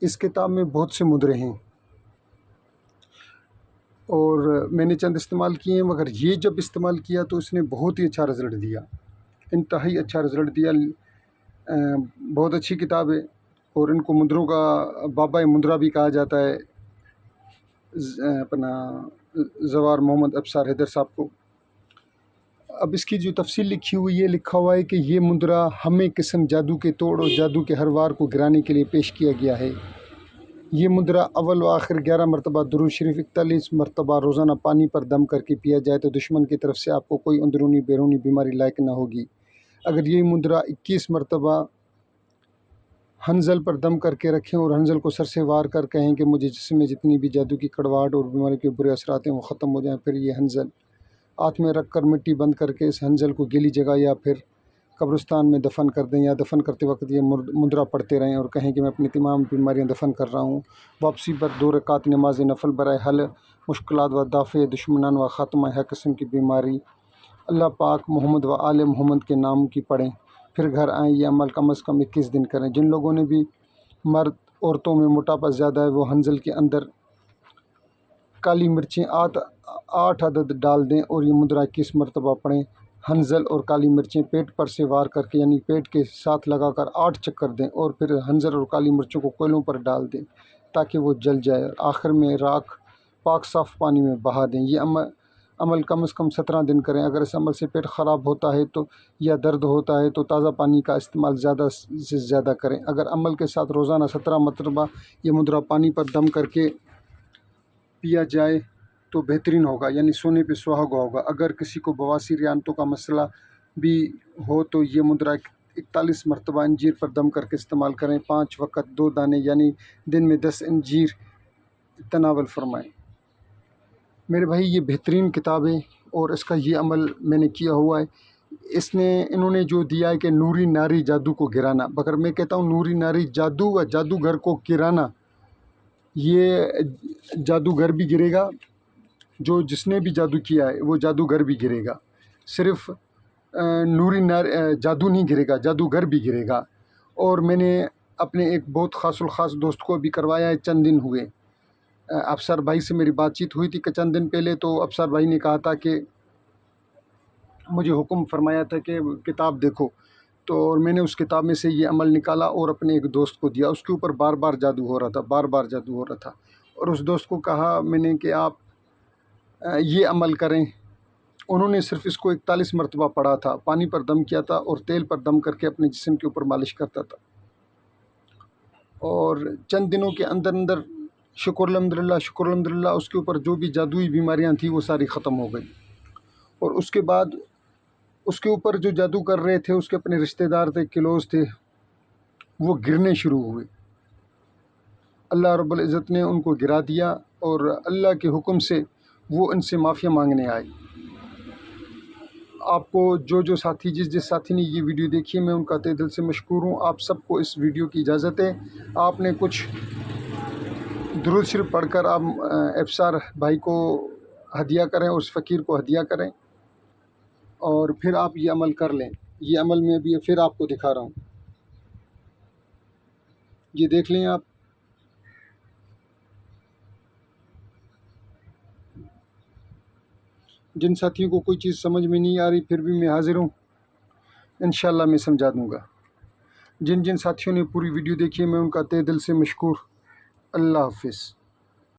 اس کتاب میں بہت سے مدرے ہیں اور میں نے چند استعمال کیے ہیں، مگر یہ جب استعمال کیا تو اس نے بہت ہی اچھا رزلٹ دیا، انتہائی اچھا رزلٹ دیا۔ بہت اچھی کتاب ہے اور ان کو مدروں کا بابا مدرا بھی کہا جاتا ہے، اپنا زوار محمد ابصار حیدر صاحب کو۔ اب اس کی جو تفصیل لکھی ہوئی ہے، لکھا ہوا ہے کہ یہ مدرا ہمیں قسم جادو کے توڑ اور جادو کے ہر وار کو گرانے کے لیے پیش کیا گیا ہے۔ یہ مدرا اول و آخر 11 مرتبہ درود شریف 41 مرتبہ روزانہ پانی پر دم کر کے پیا جائے تو دشمن کی طرف سے آپ کو کوئی اندرونی بیرونی بیماری لاحق نہ ہوگی۔ اگر یہ مدرا 21 مرتبہ حنزل پر دم کر کے رکھیں اور حنزل کو سر سے وار کر کہیں کہ مجھے جسم میں جتنی بھی جادو کی کڑواہٹ اور بیماری کے برے اثرات ہیں وہ ختم ہو جائیں، پھر یہ حنزل ہاتھ میں رکھ کر مٹی بند کر کے اس حنزل کو گیلی جگہ یا پھر قبرستان میں دفن کر دیں، یا دفن کرتے وقت یہ مدرا پڑھتے رہیں اور کہیں کہ میں اپنی تمام بیماریاں دفن کر رہا ہوں۔ واپسی پر 2 رکعت نماز نفل برائے حل مشکلات و دافع دشمنان و خاتمہ ہر قسم کی بیماری اللہ پاک محمد و آل محمد کے نام کی پڑھیں، پھر گھر آئیں۔ یہ عمل کم از کم 21 دن کریں۔ جن لوگوں نے بھی مرد عورتوں میں موٹاپا زیادہ ہے وہ حنزل کے اندر کالی مرچیں 8 عدد ڈال دیں اور یہ مدرا 21 مرتبہ پڑھیں۔ حنزل اور کالی مرچیں پیٹ پر سے وار کر کے یعنی پیٹ کے ساتھ لگا کر 8 چکر دیں اور پھر حنزل اور کالی مرچوں کو کوئلوں پر ڈال دیں تاکہ وہ جل جائے، اور آخر میں راکھ پاک صاف پانی میں بہا دیں۔ یہ عمل کم از کم 17 دن کریں۔ اگر اس عمل سے پیٹ خراب ہوتا ہے تو یا درد ہوتا ہے تو تازہ پانی کا استعمال زیادہ سے زیادہ کریں۔ اگر عمل کے ساتھ روزانہ 17 مرتبہ یہ مدرا پانی پر دم کر کے پیا جائے تو بہترین ہوگا، یعنی سونے پہ سہاگا ہوگا۔ اگر کسی کو بواسیر یا انتوں کا مسئلہ بھی ہو تو یہ مدرا 41 مرتبہ انجیر پر دم کر کے استعمال کریں۔ 5 وقت 2 دانے یعنی دن میں 10 انجیر تناول فرمائیں۔ میرے بھائی یہ بہترین کتاب ہے اور اس کا یہ عمل میں نے کیا ہوا ہے۔ انہوں نے جو دیا ہے کہ نوری ناری جادو کو گرانا، مگر میں کہتا ہوں نوری ناری جادو و جادوگر کو گرانا، یہ جادوگر بھی گرے گا، جو جس نے بھی جادو کیا ہے وہ جادوگر بھی گرے گا، صرف نوری جادو نہیں گرے گا، جادوگر بھی گرے گا۔ اور میں نے اپنے ایک بہت خاص الخاص دوست کو بھی کروایا ہے، چند دن ہوئے۔ افسر بھائی سے میری بات چیت ہوئی تھی کہ چند دن پہلے، تو افسر بھائی نے کہا تھا کہ مجھے حکم فرمایا تھا کہ کتاب دیکھو، تو میں نے اس کتاب میں سے یہ عمل نکالا اور اپنے ایک دوست کو دیا۔ اس کے اوپر بار بار جادو ہو رہا تھا، بار بار جادو ہو رہا تھا، اور اس دوست کو کہا میں نے کہ آپ یہ عمل کریں۔ انہوں نے صرف اس کو 41 مرتبہ پڑھا تھا، پانی پر دم کیا تھا اور تیل پر دم کر کے اپنے جسم کے اوپر مالش کرتا تھا، اور چند دنوں کے اندر اندر شکر الحمدللہ شکر الحمدللہ اس کے اوپر جو بھی جادوئی بیماریاں تھیں وہ ساری ختم ہو گئی۔ اور اس کے بعد اس کے اوپر جو جادو کر رہے تھے، اس کے اپنے رشتہ دار تھے، کلوز تھے، وہ گرنے شروع ہوئے۔ اللہ رب العزت نے ان کو گرا دیا اور اللہ کے حکم سے وہ ان سے معافی مانگنے آئے۔ آپ کو جو ساتھی جس ساتھی نے یہ ویڈیو دیکھی ہے، میں ان کا تہ دل سے مشکور ہوں۔ آپ سب کو اس ویڈیو کی اجازت ہے، آپ نے کچھ درود شریف پڑھ کر آپ ابصار بھائی کو ہدیہ کریں اور اس فقیر کو ہدیہ کریں، اور پھر آپ یہ عمل کر لیں۔ یہ عمل میں بھی پھر آپ کو دکھا رہا ہوں، یہ دیکھ لیں آپ۔ جن ساتھیوں کو کوئی چیز سمجھ میں نہیں آ رہی پھر بھی میں حاضر ہوں، انشاءاللہ میں سمجھا دوں گا۔ جن ساتھیوں نے پوری ویڈیو دیکھی ہے میں ان کا تہ دل سے مشکور۔ اللہ حافظ۔